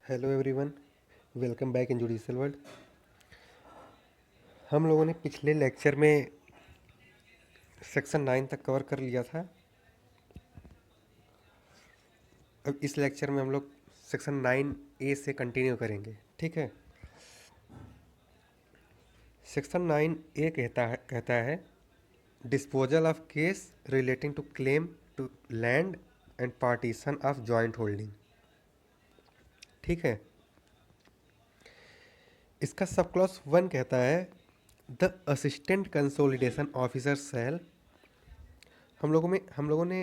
Hello everyone, welcome back in judicial world. हम लोगों ने पिछले लेक्चर में सेक्शन 9 तक कवर कर लिया था। अब इस लेक्चर में हम लोग सेक्शन 9A से कंटिन्यू करेंगे, ठीक है। सेक्शन 9A कहता है disposal of case relating to claim to land and partition of joint holding, ठीक है। इसका सब क्लॉज 1 कहता है the assistant consolidation officer shall. हम लोगों ने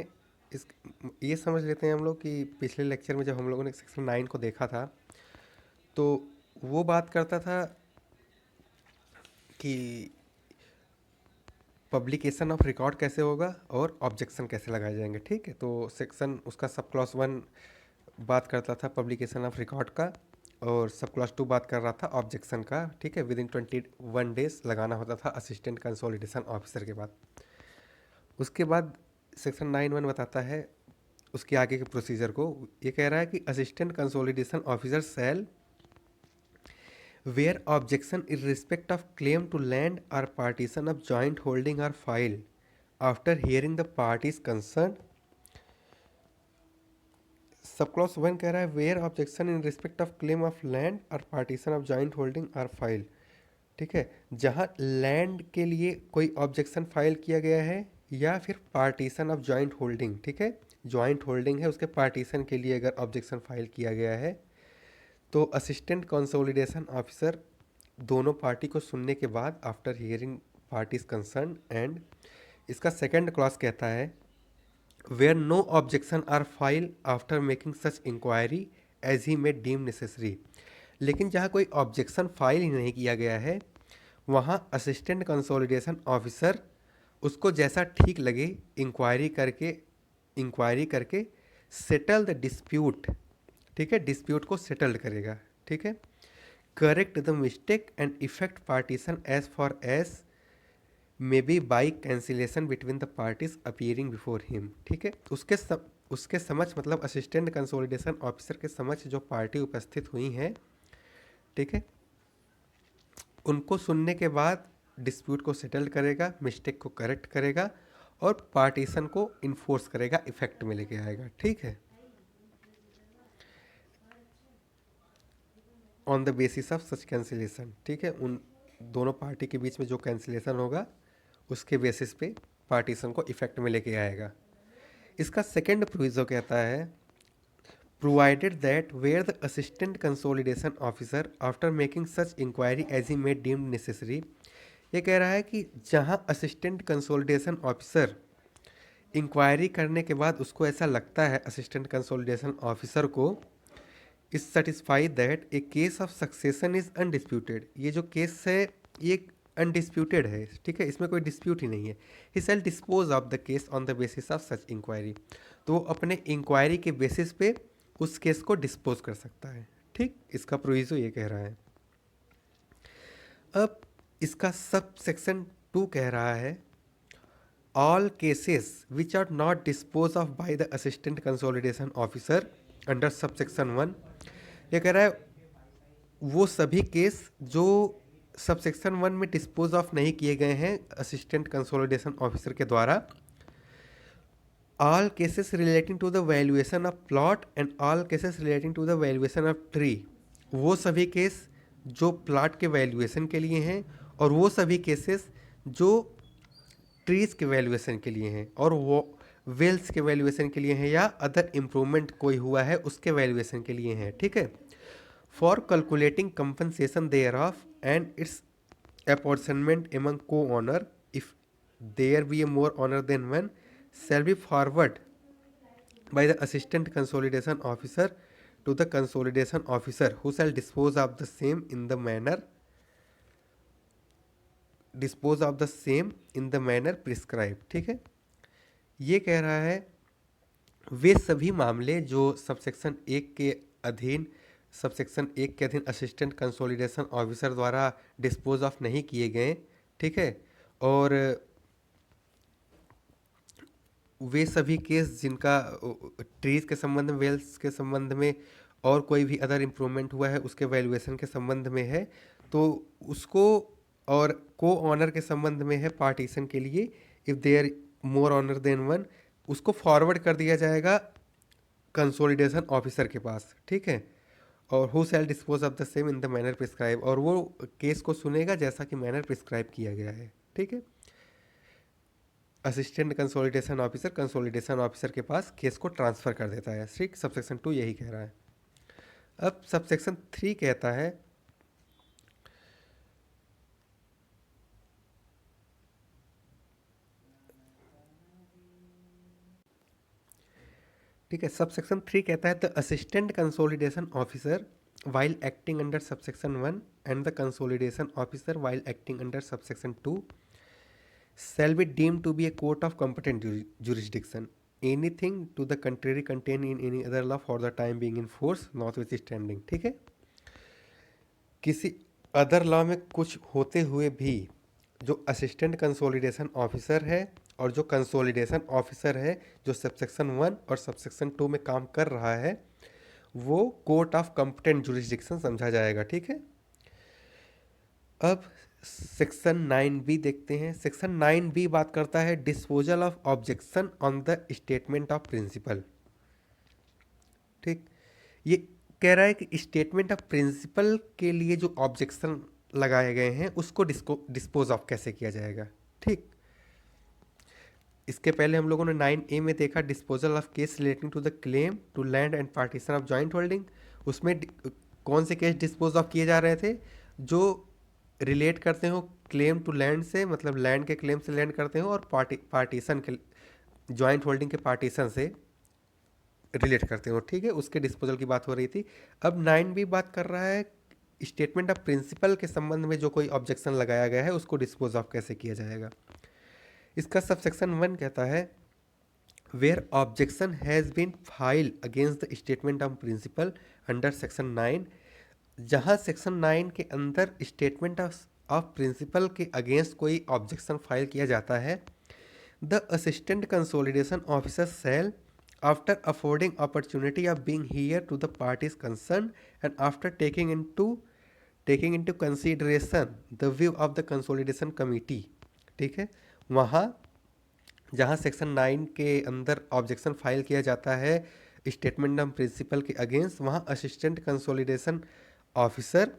इस ये समझ लेते हैं हम लोग कि पिछले लेक्चर में जब हम लोगों ने सेक्शन 9 को देखा था तो वो बात करता था कि पब्लिकेशन ऑफ रिकॉर्ड कैसे होगा और ऑब्जेक्शन कैसे लगाए जाएंगे, ठीक है। तो सेक्शन उसका सब क्लॉज 1 बात करता था पब्लिकेशन ऑफ रिकॉर्ड का, और सब क्लॉज 2 बात कर रहा था ऑब्जेक्शन का, ठीक है। विद इन 21 डेज लगाना होता था असिस्टेंट कंसोलिडेशन ऑफिसर के बाद। उसके बाद सेक्शन 9(1) बताता है उसके आगे के प्रोसीजर को। ये कह रहा है कि assistant consolidation officer shall where objection in respect of claim to land और partition of joint holding are file after hearing the parties concern. Sub clause 1 कह रहा है where objection in respect of claim of land और partition of joint holding are file, ठीक है। जहाँ land के लिए कोई ऑब्जेक्शन फाइल किया गया है या फिर पार्टीशन ऑफ जॉइंट होल्डिंग, ठीक है। जॉइंट होल्डिंग है उसके पार्टीशन के लिए अगर ऑब्जेक्शन फाइल किया गया है तो असिस्टेंट कंसोलिडेशन ऑफिसर दोनों पार्टी को सुनने के बाद after hearing parties concern and इसका सेकंड क्लॉज कहता है where no objection are file after making such inquiry as he may deem necessary. लेकिन जहाँ कोई ऑब्जेक्शन फाइल ही नहीं किया गया है वहाँ असिस्टेंट कंसोलिडेशन ऑफिसर उसको जैसा ठीक लगे इंक्वायरी करके सेटल द डिस्प्यूट, ठीक है। डिस्प्यूट को सेटल्ड करेगा, ठीक है। Correct the mistake and effect partition as for as may be by cancellation between the parties appearing before him, ठीक है। उसके समझ मतलब असिस्टेंट कंसोलिडेशन ऑफिसर के समझ जो पार्टी उपस्थित हुई हैं, ठीक है, उनको सुनने के बाद डिस्प्यूट को सेटल करेगा, मिस्टेक को करेक्ट करेगा और पार्टीशन को इन्फोर्स करेगा, इफेक्ट में लेके आएगा, ठीक है। On the basis of such cancellation, ठीक है। उन दोनों पार्टी के बीच में जो कैंसिलेशन होगा उसके बेसिस पे पार्टीशन को इफेक्ट में लेके आएगा। इसका सेकंड प्रोविजो कहता है provided that where the assistant consolidation officer after making such inquiry as he made deemed necessary. ये कह रहा है कि जहां असिस्टेंट कंसोलिडेशन ऑफिसर इंक्वायरी करने के बाद उसको ऐसा लगता है असिस्टेंट कंसोलिडेशन ऑफिसर को is satisfied that A case of succession is undisputed. ये जो केस है ये अनडिस्प्यूटेड है, ठीक है, इसमें कोई डिस्प्यूट ही नहीं है। He shall dispose of the case on the basis of such inquiry. तो वो अपने इंक्वायरी के बेसिस पे उस केस को डिस्पोज कर सकता है, ठीक। इसका प्रोविजो ये कह रहा है। अब इसका सब सेक्शन 2 कह रहा है all cases which are not dispose of by the assistant consolidation officer under sub section 1। ये कह रहा है वो सभी केस जो सब सेक्शन 1 में डिस्पोज ऑफ नहीं किए गए हैं असिस्टेंट कंसोलिडेशन ऑफिसर के द्वारा, all cases relating to the valuation of plot and all cases relating to the valuation of tree. वो सभी केस जो प्लॉट के वैल्यूएशन के लिए हैं और वो सभी केसेस जो ट्रीज के वैल्यूएशन के लिए हैं और वो वेल्स के वैल्यूएशन के लिए हैं या अदर इम्प्रूवमेंट कोई हुआ है उसके वैल्यूएशन के लिए हैं, ठीक है। For calculating compensation thereof and its apportionment among co owner if there be a more owner then one shall be forward by the assistant consolidation officer to the consolidation officer who shall dispose of the same in the manner prescribed, ठीक है। ये कह रहा है वे सभी मामले जो subsection 1 के अधीन असिस्टेंट कंसोलिडेशन ऑफिसर द्वारा डिस्पोज ऑफ नहीं किए गए, ठीक है, और वे सभी केस जिनका ट्रीज के संबंध में, वेल्स के संबंध में और कोई भी अदर इम्प्रूवमेंट हुआ है उसके वैल्यूएशन के संबंध में है तो उसको, और को ऑनर के संबंध में है पार्टीशन के लिए, if there more owner then one, उसको फॉरवर्ड कर दिया जाएगा कंसोलिडेशन ऑफिसर के पास, ठीक है। और who shell dispose of the same in the manner prescribe, और वो केस को सुनेगा जैसा कि मैनर प्रिस्क्राइब किया गया है, ठीक है। असिस्टेंट कंसोलिडेशन ऑफिसर के पास केस को ट्रांसफ़र कर देता है, ठीक। सबसेक्शन 2 यही कह रहा है। अब सबसेक्शन 3 कहता है ठीक है, सबसेक्शन 3 कहता है the assistant consolidation officer while acting under subsection 1 and the consolidation officer while acting under subsection 2 shall be deemed to be a court of competent jurisdiction, anything to the contrary contained in any other law for the time being in force notwithstanding, ठीक है। किसी other law में कुछ होते हुए भी जो assistant consolidation officer है और जो कंसोलिडेशन ऑफिसर है जो सबसेक्शन 1 और सबसेक्शन 2 में काम कर रहा है वो कोर्ट ऑफ कॉम्पिटेंट जुरिस्डिक्शन समझा जाएगा, ठीक है। अब सेक्शन 9B देखते हैं। सेक्शन 9B बात करता है disposal of objection on the statement of principle, ठीक। ये कह रहा है कि स्टेटमेंट ऑफ प्रिंसिपल के लिए जो ऑब्जेक्शन लगाए गए हैं उसको डिस्पोज ऑफ कैसे किया जाएगा, ठीक। इसके पहले हम लोगों ने 9A में देखा disposal of case relating to the claim to land and partition of joint holding. उसमें कौन से केस डिस्पोज ऑफ किए जा रहे थे, जो रिलेट करते हो क्लेम टू लैंड से, मतलब लैंड के क्लेम से लैंड करते हो, और पार्टीशन के जॉइंट होल्डिंग के पार्टीशन से रिलेट करते हो, ठीक है। उसके डिस्पोजल की बात हो रही थी। अब 9B बात कर रहा है स्टेटमेंट ऑफ प्रिंसिपल के संबंध में जो कोई ऑब्जेक्शन लगाया गया है उसको डिस्पोज ऑफ कैसे किया जाएगा। इसका सबसेक्शन 1 कहता है where objection has been file against the statement of principle under section 9, जहाँ सेक्शन 9 के अंदर स्टेटमेंट ऑफ प्रिंसिपल के अगेंस्ट कोई ऑब्जेक्शन फाइल किया जाता है, the assistant consolidation officer shall after affording opportunity of being hear to the parties concern and after taking into consideration the view of the consolidation committee, ठीक है। वहाँ जहाँ section 9 के अंदर ऑब्जेक्शन फाइल किया जाता है स्टेटमेंट ऑफ प्रिंसिपल के अगेंस्ट, वहाँ असिस्टेंट कंसोलिडेशन ऑफिसर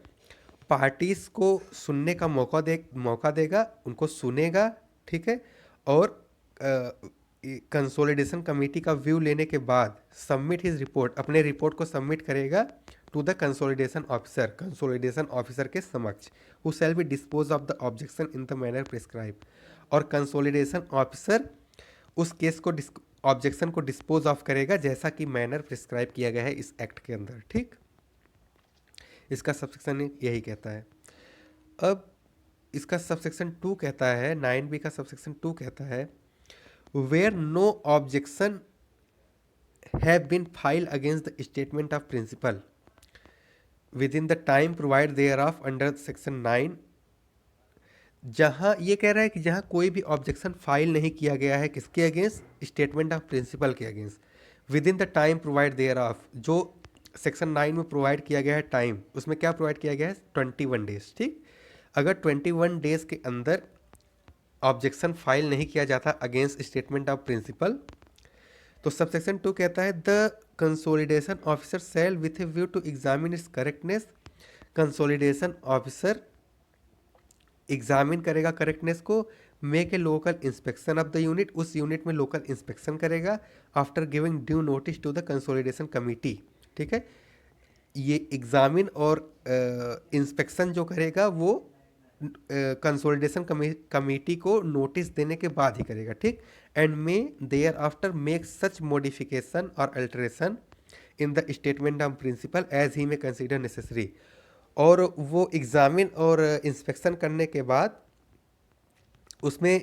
पार्टीज को सुनने का मौका देगा, उनको सुनेगा, ठीक है। और कंसोलिडेशन कमेटी का व्यू लेने के बाद सबमिट हिज रिपोर्ट, अपने रिपोर्ट को सबमिट करेगा टू द कंसोलिडेशन ऑफिसर के समक्ष, who shall be dispose of the objection in the manner prescribe. और कंसोलिडेशन ऑफिसर उस केस को ऑब्जेक्शन को डिस्पोज ऑफ करेगा जैसा कि मैनर प्रिस्क्राइब किया गया है इस एक्ट के अंदर, ठीक। इसका सबसेक्शन यही कहता है। अब इसका सबसेक्शन 2 कहता है 9B का सबसेक्शन 2 कहता है where no objection have been file against the statement of principle within the time provide thereof under section 9, जहाँ ये कह रहा है कि जहाँ कोई भी ऑब्जेक्शन फाइल नहीं किया गया है किसके अगेंस्ट, स्टेटमेंट ऑफ प्रिंसिपल के against, with in the time provide there of, जो सेक्शन 9 में प्रोवाइड किया गया है टाइम, उसमें क्या प्रोवाइड किया गया है 21 डेज, ठीक। अगर 21 डेज के अंदर ऑब्जेक्शन फाइल नहीं किया जाता अगेंस्ट स्टेटमेंट ऑफ प्रिंसिपल, तो सबसेक्शन 2 कहता है the consolidation officer shall with a view to examine its correctness, consolidation officer examine करेगा करेक्टनेस को, make a local inspection of the unit, उस यूनिट में लोकल इंस्पेक्शन करेगा, after giving due notice to the consolidation committee, ठीक है। ये examine और inspection जो करेगा वो कंसोलिडेशन कमेटी को नोटिस देने के बाद ही करेगा, ठीक। And may thereafter make such modification और alteration in the statement of principle as he may consider necessary, और वो एग्जामिन और इंस्पेक्शन करने के बाद उसमें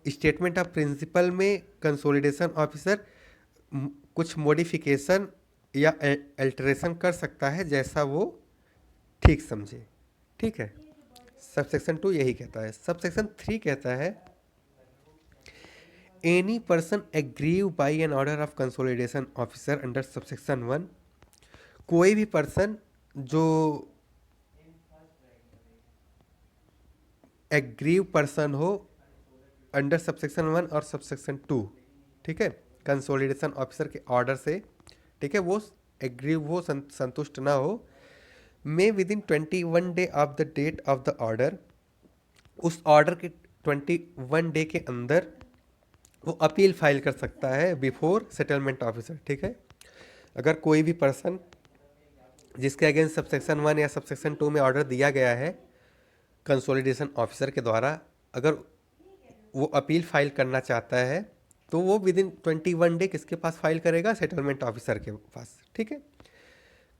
स्टेटमेंट ऑफ प्रिंसिपल में कंसोलिडेशन ऑफिसर कुछ मॉडिफिकेशन या अल्टरेशन कर सकता है जैसा वो ठीक समझे, ठीक है। सबसेक्शन 2 यही कहता है। सबसेक्शन 3 कहता है any person aggrieve by an order of consolidation officer under subsection 1 कोई भी पर्सन जो एग्रीव पर्सन हो अंडर सबसेक्शन 1 और सबसेक्शन 2, ठीक है, कंसोलिडेशन ऑफिसर के ऑर्डर से, ठीक है, वो एग्रीव हो, संतुष्ट ना हो, may within 21 day of the date of the order, उस ऑर्डर के 21 डे के अंदर वो अपील फाइल कर सकता है बिफोर सेटलमेंट ऑफिसर, ठीक है। अगर कोई भी पर्सन जिसके अगेंस्ट सबसेक्शन 1 या सबसेक्शन 2 में ऑर्डर दिया गया है कंसोलिडेशन ऑफिसर के द्वारा, अगर वो अपील फाइल करना चाहता है तो वो विद इन 21 डे किसके पास फाइल करेगा? सेटलमेंट ऑफिसर के पास, ठीक है।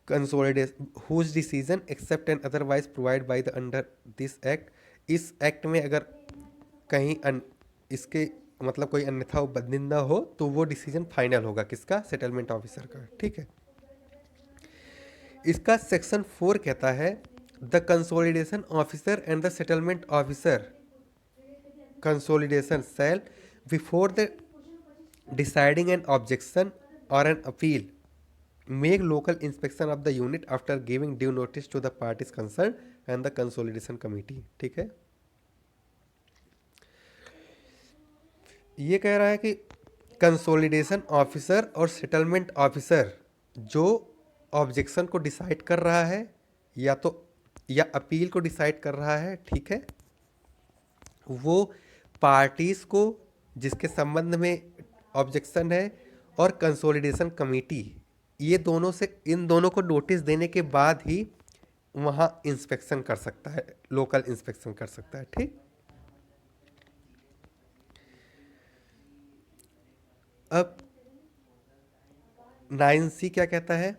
Consolidation whose decision except and otherwise provide by the under this act, इस एक्ट में अगर कहीं इसके मतलब कोई अन्यथा बदनिंदा हो तो वो डिसीजन फाइनल होगा किसका? सेटलमेंट ऑफिसर का, ठीक है। इसका सेक्शन 4 कहता है the consolidation officer and the settlement officer consolidation shall before the deciding an objection और an appeal make local inspection of the unit after giving due notice to the parties concern and the consolidation committee, ठीक है। ये कह रहा है कि consolidation officer और settlement officer जो ऑब्जेक्शन को डिसाइड कर रहा है या अपील को डिसाइड कर रहा है, ठीक है, वो पार्टीज को जिसके संबंध में ऑब्जेक्शन है और कंसोलिडेशन कमेटी, ये दोनों से इन दोनों को नोटिस देने के बाद ही वहाँ इंस्पेक्शन कर सकता है, लोकल इंस्पेक्शन कर सकता है, ठीक। अब 9C क्या कहता है?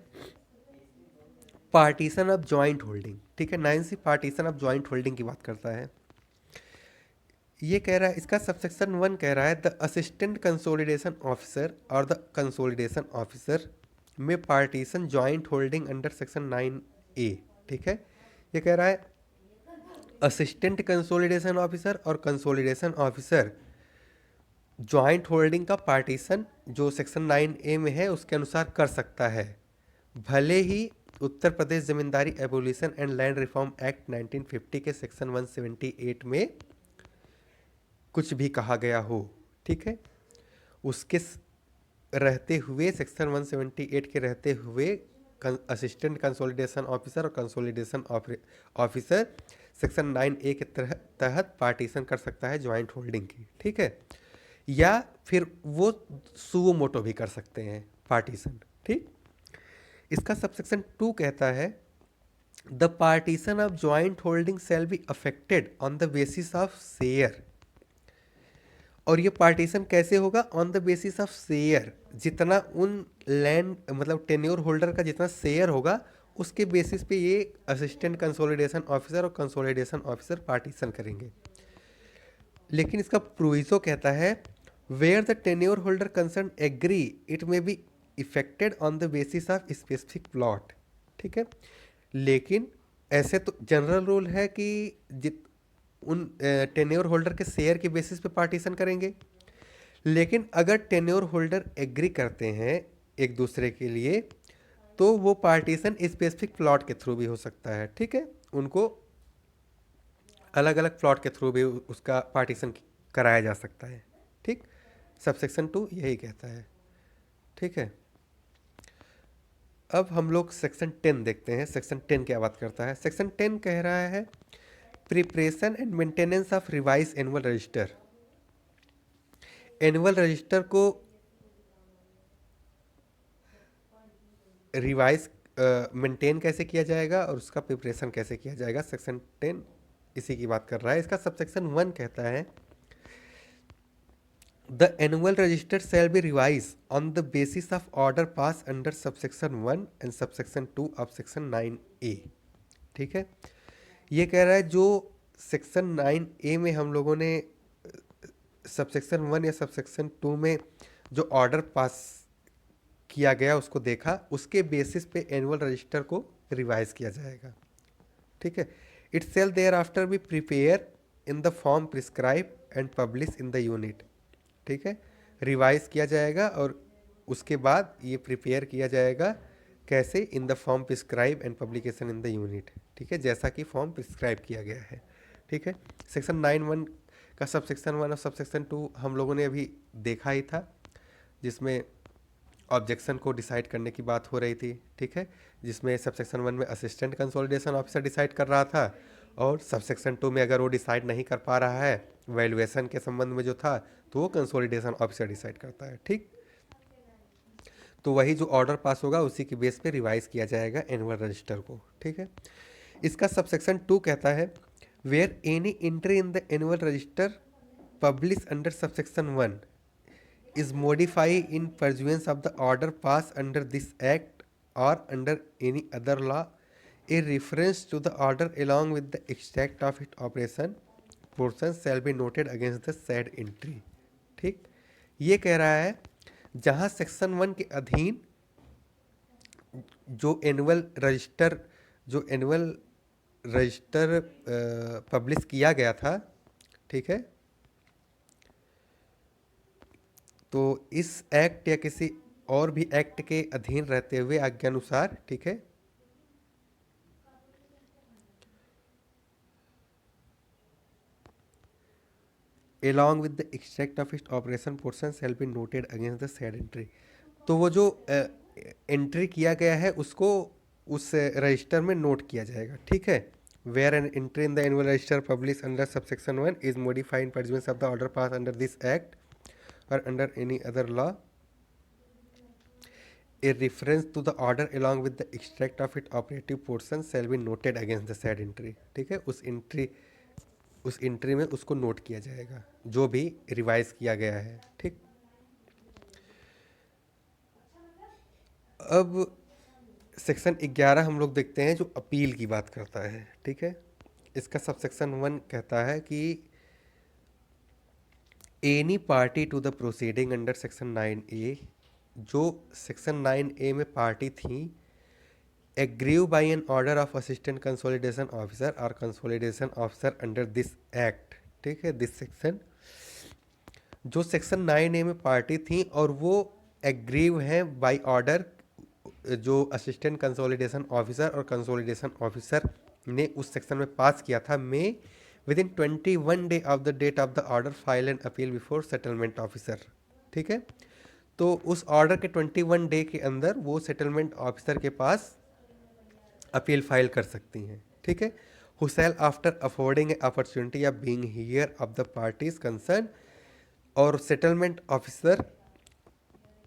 पार्टीशन ऑफ जॉइंट होल्डिंग, ठीक है। 9C partition of joint holding की बात करता है। ये कह रहा है, इसका सबसेक्शन 1 कह रहा है द असिस्टेंट कंसोलिडेशन ऑफिसर और the consolidation officer may partition joint holding under section 9A, ठीक है। ये कह रहा है असिस्टेंट कंसोलिडेशन ऑफिसर और कंसोलिडेशन ऑफिसर जॉइंट होल्डिंग का पार्टीशन जो सेक्शन 9A में है उसके अनुसार कर सकता है, भले ही Uttar Pradesh Zamindari abolition and land reform act 1950 के सेक्शन 178 में कुछ भी कहा गया हो, ठीक है। उसके रहते हुए सेक्शन 178 के रहते हुए असिस्टेंट कंसोलिडेशन ऑफिसर और कंसोलिडेशन ऑफिसर सेक्शन 9A के तहत पार्टीशन कर सकता है जॉइंट होल्डिंग की, ठीक है। या फिर वो सुओ मोटो भी कर सकते हैं पार्टीशन, ठीक। इसका सबसेक्शन 2 कहता है the partition of joint holding shall be affected on the basis of share, और ये पार्टीशन कैसे होगा? On the basis of share, जितना उन लैंड मतलब टेन्योर होल्डर का जितना शेयर होगा उसके बेसिस पे ये असिस्टेंट कंसोलिडेशन ऑफिसर और कंसोलिडेशन ऑफिसर पार्टीशन करेंगे। लेकिन इसका प्रोविजो कहता है where the tenure holder concern agree it may be effected on the basis of specific plot, ठीक है। लेकिन ऐसे तो जनरल रूल है कि उन टेन्योर होल्डर के शेयर के बेसिस पे पार्टीशन करेंगे, लेकिन अगर टेन्योर होल्डर एग्री करते हैं एक दूसरे के लिए तो वो पार्टीशन स्पेसिफिक प्लॉट के थ्रू भी हो सकता है, ठीक है। उनको अलग अलग प्लॉट के थ्रू भी उसका पार्टीशन कराया जा सकता है, ठीक। सबसेक्शन 2 यही कहता है, ठीक है। अब हम लोग सेक्शन 10 देखते हैं। सेक्शन 10 क्या बात करता है? सेक्शन 10 कह रहा है preparation and maintenance of revise annual register. Annual register को रिवाइज मेंटेन कैसे किया जाएगा और उसका प्रिपरेशन कैसे किया जाएगा, सेक्शन 10 इसी की बात कर रहा है। इसका सबसेक्शन 1 कहता है the annual register shall be revise on the basis of order pass under subsection 1 and subsection 2 of section 9A, ठीक है। ये कह रहा है जो सेक्शन 9A में हम लोगों ने सबसेक्शन 1 या सबसेक्शन 2 में जो ऑर्डर पास किया गया उसको देखा, उसके बेसिस पे एनुअल रजिस्टर को रिवाइज किया जाएगा, ठीक है। It shall thereafter be prepare in the form prescribe and publish in the unit, ठीक है। रिवाइज किया जाएगा और उसके बाद ये प्रिपेयर किया जाएगा कैसे? इन the form prescribe and publication in the unit, ठीक है, जैसा कि फॉर्म प्रिस्क्राइब किया गया है, ठीक है। सेक्शन 9(1) का सब सेक्शन 1 और सब सेक्शन 2 हम लोगों ने अभी देखा ही था, जिसमें ऑब्जेक्शन को डिसाइड करने की बात हो रही थी, ठीक है, जिसमें सब सेक्शन 1 में असिस्टेंट कंसोलिडेशन ऑफिसर डिसाइड कर रहा था, और सब सेक्शन 2 में अगर वो डिसाइड नहीं कर पा रहा है वैल्यूएशन के संबंध में जो था, तो वो कंसोलिडेशन ऑफिसर डिसाइड करता है, ठीक। तो वही जो ऑर्डर पास होगा उसी के बेस पे रिवाइज किया जाएगा एनुअल रजिस्टर को, ठीक है। इसका सबसेक्शन 2 कहता है where any entry in the annual register publish under subsection 1 is modified in pursuance of the order passed under this act or under any other law, a reference to the order along with the extract of its operation portion shall be noted against the said entry, ठीक। ये कह रहा है जहाँ section 1 के अधीन जो annual register publish किया गया था, ठीक है, तो इस एक्ट या किसी और भी एक्ट के अधीन रहते हुए आज्ञानुसार, ठीक है, along with the extract of its operation portion shall be noted against the said entry। तो वो जो एंट्री किया गया है उसको उस रजिस्टर में नोट किया जाएगा, ठीक है। Where an entry in the annual register publish under subsection 1 is modified in pursuance of the order pass under this act और under any other law, a reference to the order along with the extract of its operative portion shall be noted against the said entry, ठीक है। उस entry में उसको note किया जाएगा जो भी रिवाइज किया गया है, ठीक। अब सेक्शन 11 हम लोग देखते हैं जो अपील की बात करता है, ठीक है। इसका सबसेक्शन 1 कहता है कि any party to the proceeding under section 9A, जो सेक्शन 9A में पार्टी थी, aggrieve by an order of assistant consolidation officer और consolidation officer under this act, ठीक है, दिस सेक्शन, जो सेक्शन 9A में पार्टी थी और वो एग्रीव हैं बाई ऑर्डर जो असिस्टेंट कंसोलिडेशन ऑफिसर और कंसोलिडेशन ऑफिसर ने उस सेक्शन में पास किया था, में within 21 day of the date of the order file and appeal before settlement officer, ठीक है। तो उस ऑर्डर के 21 डे के अंदर वो सेटलमेंट ऑफिसर के पास अपील फाइल कर सकती हैं, ठीक है। Who shell after affording A opportunity of being here of the parties concern, और सेटलमेंट ऑफिसर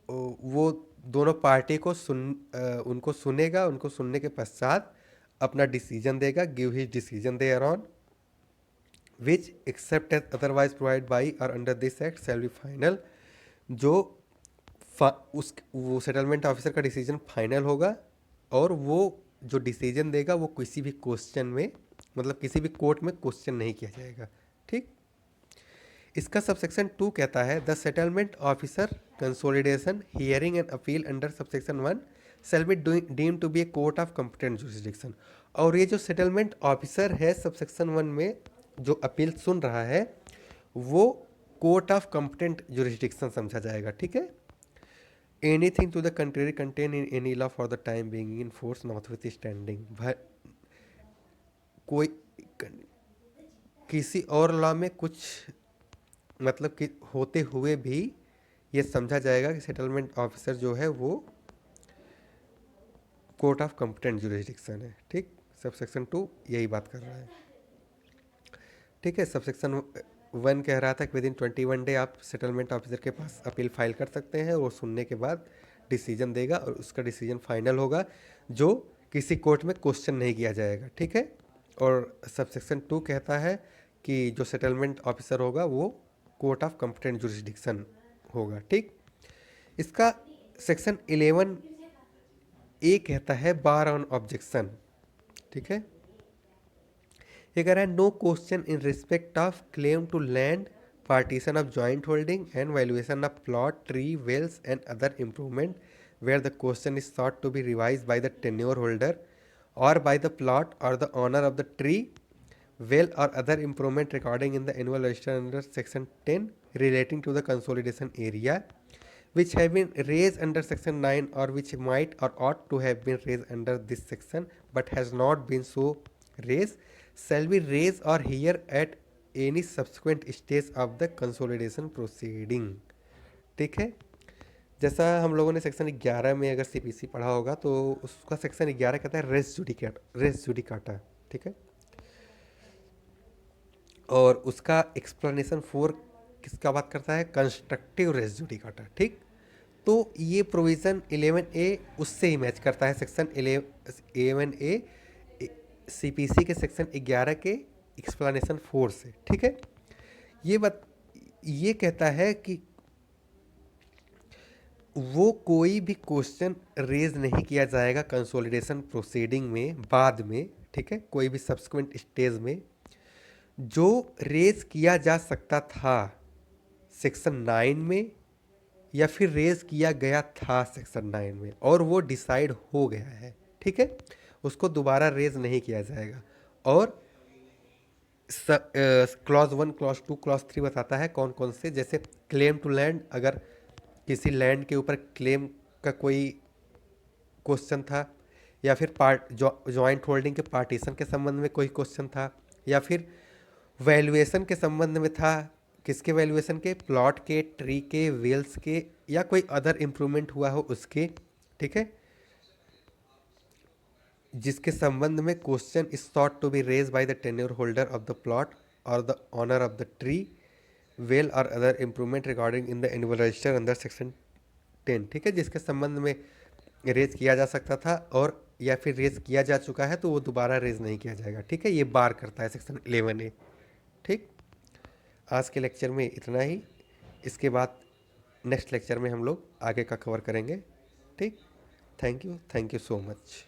वो दोनों पार्टी को उनको सुनेगा, उनको सुनने के पश्चात अपना डिसीजन देगा, give his decision thereon which except as otherwise provide by और under this act shall be final. जो वो सेटलमेंट ऑफिसर का डिसीजन फाइनल होगा और वो जो डिसीजन देगा वो किसी भी क्वेश्चन में, मतलब किसी भी कोर्ट में क्वेश्चन नहीं किया जाएगा, ठीक। इसका सबसेक्शन 2 कहता है the settlement officer consolidation hearing and appeal under subsection 1 shall be deem to be a court of competent jurisdiction. और ये जो सेटलमेंट ऑफिसर है सबसेक्शन 1 में जो अपील सुन रहा है वो कोर्ट ऑफ कंपिटेंट जुरिसडिक्शन समझा जाएगा, ठीक है। Anything to the country contain in any law for the time being in force not standing, कोई किसी और लॉ में कुछ मतलब कि होते हुए भी ये समझा जाएगा कि सेटलमेंट ऑफिसर जो है वो कोर्ट ऑफ कंपिटेंट जुरिसडिक्शन है, ठीक। सबसेक्शन 2 यही बात कर रहा है, ठीक है। सबसेक्शन 1 कह रहा था कि विद इन 21 डे आप सेटलमेंट ऑफिसर के पास अपील फाइल कर सकते हैं, वो सुनने के बाद डिसीजन देगा और उसका डिसीजन फाइनल होगा जो किसी कोर्ट में क्वेश्चन नहीं किया जाएगा, ठीक है। और सबसेक्शन 2 कहता है कि जो सेटलमेंट ऑफिसर होगा वो कोर्ट ऑफ कंपिटेंट जुरिसडिक्शन होगा, ठीक। इसका सेक्शन 11A कहता है बार ऑन ऑब्जेक्शन, ठीक है। ये कह रहा है no question in respect of claim to land partition of joint holding and valuation of plot tree wells and other improvement where the question is sought to be revised by the tenure holder or by the plot or the owner of the tree well or other improvement recording in the annual register under section 10 relating to the consolidation area which have been raised under section 9 or which might or ought to have been raised under this section but has not been so raised shall be raised or hear at any subsequent stage of the consolidation proceeding। ठीक है, जैसा हम लोगों ने section 11 में अगर CPC पढ़ा होगा तो उसका सेक्शन 11 कहता है रेस जुडिकाटा। ठीक है, और उसका एक्सप्लेनेशन 4 किसका बात करता है, कंस्ट्रक्टिव रेस जुडिकाटा। ठीक, तो ये प्रोविज़न 11A उससे ही मैच करता है, सेक्शन 11A सीपीसी के सेक्शन 11 के एक्सप्लेनेशन 4 से। ठीक है, ये कहता है कि वो कोई भी क्वेश्चन रेज नहीं किया जाएगा कंसोलिडेशन प्रोसीडिंग में बाद में। ठीक है, कोई भी सब्सिक्वेंट स्टेज में जो रेज किया जा सकता था सेक्शन 9 में या फिर रेज किया गया था सेक्शन 9 में और वो डिसाइड हो गया है। ठीक है, उसको दोबारा रेज नहीं किया जाएगा। और क्लॉज 1 क्लॉज 2 क्लॉज 3 बताता है कौन कौन से, जैसे क्लेम टू लैंड, अगर किसी लैंड के ऊपर क्लेम का कोई क्वेश्चन था, या फिर जॉइंट होल्डिंग के पार्टीशन के संबंध में कोई क्वेश्चन था, या फिर वैल्यूएशन के संबंध में था, किसके वैल्यूएशन के, प्लॉट के, ट्री के, वेल्स के, या कोई अदर इम्प्रूवमेंट हुआ हो उसके। ठीक है, जिसके संबंध में question is thought to be raise by the tenure holder of the plot और the owner of the tree, well और other improvement regarding in the annual register under section 10। ठीक है, जिसके संबंध में रेज किया जा सकता था और या फिर रेज किया जा चुका है तो वो दोबारा रेज नहीं किया जाएगा। ठीक है, ये बार करता है सेक्शन 11A। ठीक, आज के लेक्चर में इतना ही, इसके बाद नेक्स्ट लेक्चर में हम लोग आगे का कवर करेंगे। ठीक, थैंक यू सो मच।